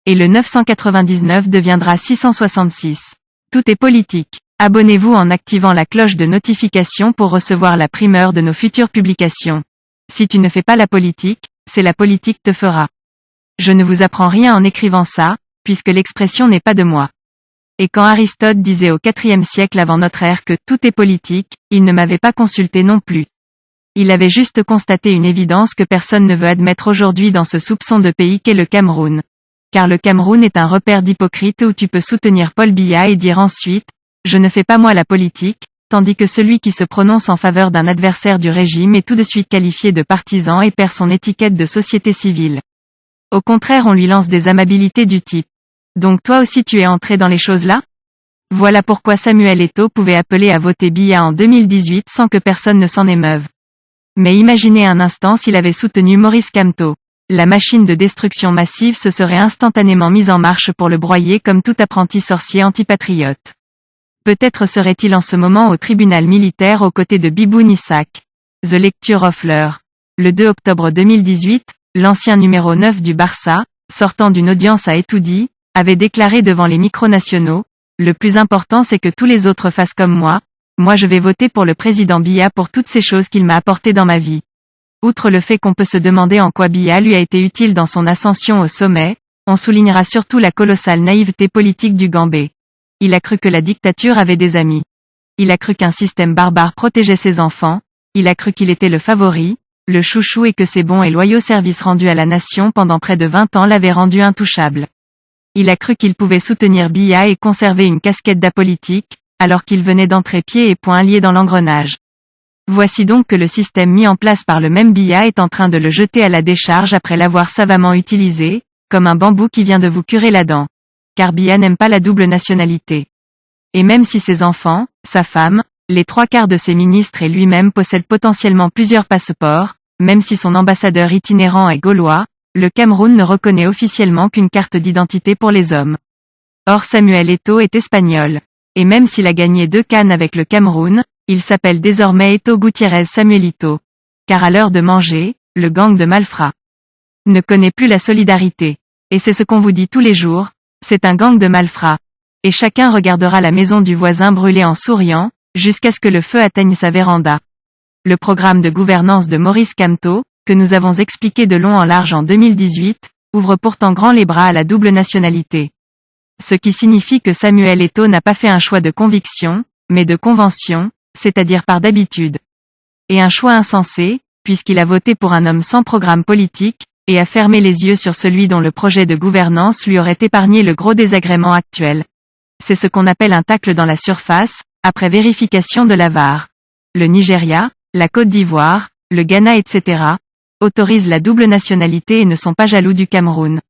et le 999 deviendra 666. Tout est politique. Abonnez-vous en activant la cloche de notification pour recevoir la primeur de nos futures publications. Si tu ne fais pas la politique, c'est la politique te fera. Je ne vous apprends rien en écrivant ça, puisque l'expression n'est pas de moi. Et quand Aristote disait au IVe siècle avant notre ère que tout est politique, il ne m'avait pas consulté non plus. Il avait juste constaté une évidence que personne ne veut admettre aujourd'hui dans ce soupçon de pays qu'est le Cameroun. Car le Cameroun est un repère d'hypocrite où tu peux soutenir Paul Biya et dire ensuite « Je ne fais pas moi la politique », tandis que celui qui se prononce en faveur d'un adversaire du régime est tout de suite qualifié de partisan et perd son étiquette de société civile. Au contraire, on lui lance des amabilités du type « Donc toi aussi tu es entré dans les choses là ?» Voilà pourquoi Samuel Eto'o pouvait appeler à voter Biya en 2018 sans que personne ne s'en émeuve. Mais imaginez un instant s'il avait soutenu Maurice Kamto. La machine de destruction massive se serait instantanément mise en marche pour le broyer comme tout apprenti sorcier antipatriote. Peut-être serait-il en ce moment au tribunal militaire aux côtés de Biboun Issac. The Lecture of l'heure. Le 2 octobre 2018, l'ancien numéro 9 du Barça, sortant d'une audience à Etoudi, avait déclaré devant les micros nationaux « Le plus important c'est que tous les autres fassent comme moi je vais voter pour le président Biya pour toutes ces choses qu'il m'a apportées dans ma vie. » Outre le fait qu'on peut se demander en quoi Biya lui a été utile dans son ascension au sommet, on soulignera surtout la colossale naïveté politique du Gambé. Il a cru que la dictature avait des amis. Il a cru qu'un système barbare protégeait ses enfants, il a cru qu'il était le favori, le chouchou et que ses bons et loyaux services rendus à la nation pendant près de 20 ans l'avaient rendu intouchable. Il a cru qu'il pouvait soutenir Biya et conserver une casquette d'apolitique, alors qu'il venait d'entrer pieds et poings liés dans l'engrenage. Voici donc que le système mis en place par le même Biya est en train de le jeter à la décharge après l'avoir savamment utilisé, comme un bambou qui vient de vous curer la dent. Car Biya n'aime pas la double nationalité. Et même si ses enfants, sa femme, les 3/4 de ses ministres et lui-même possèdent potentiellement plusieurs passeports, même si son ambassadeur itinérant est gaulois, le Cameroun ne reconnaît officiellement qu'une carte d'identité pour les hommes. Or Samuel Eto'o est espagnol. Et même s'il a gagné 2 CAN avec le Cameroun, il s'appelle désormais Eto'o Gutiérrez Samuelito. Car à l'heure de manger, le gang de malfrats ne connaît plus la solidarité. Et c'est ce qu'on vous dit tous les jours, c'est un gang de malfrats. Et chacun regardera la maison du voisin brûler en souriant, jusqu'à ce que le feu atteigne sa véranda. Le programme de gouvernance de Maurice Kamto, que nous avons expliqué de long en large en 2018, ouvre pourtant grand les bras à la double nationalité. Ce qui signifie que Samuel Eto'o n'a pas fait un choix de conviction, mais de convention, c'est-à-dire par d'habitude. Et un choix insensé, puisqu'il a voté pour un homme sans programme politique, et a fermé les yeux sur celui dont le projet de gouvernance lui aurait épargné le gros désagrément actuel. C'est ce qu'on appelle un tacle dans la surface, après vérification de la VAR. Le Nigeria, la Côte d'Ivoire, le Ghana etc. autorisent la double nationalité et ne sont pas jaloux du Cameroun.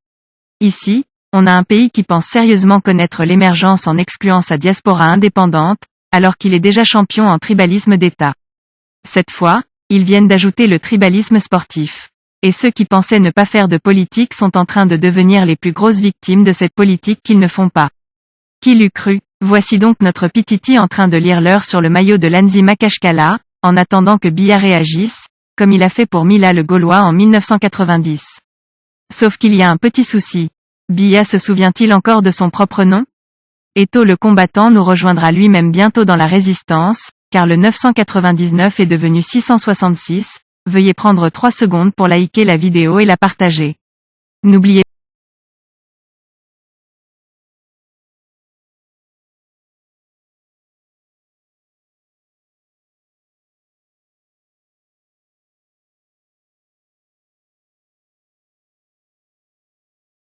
Ici, on a un pays qui pense sérieusement connaître l'émergence en excluant sa diaspora indépendante, alors qu'il est déjà champion en tribalisme d'État. Cette fois, ils viennent d'ajouter le tribalisme sportif. Et ceux qui pensaient ne pas faire de politique sont en train de devenir les plus grosses victimes de cette politique qu'ils ne font pas. Qui l'eût cru? Voici donc notre Pititi en train de lire l'heure sur le maillot de Lanzi Makashkala, en attendant que Biya réagisse, comme il a fait pour Mila le Gaulois en 1990. Sauf qu'il y a un petit souci. Biya se souvient-il encore de son propre nom? Eto'o le combattant nous rejoindra lui-même bientôt dans la résistance, car le 999 est devenu 666, veuillez prendre 3 secondes pour liker la vidéo et la partager. N'oubliez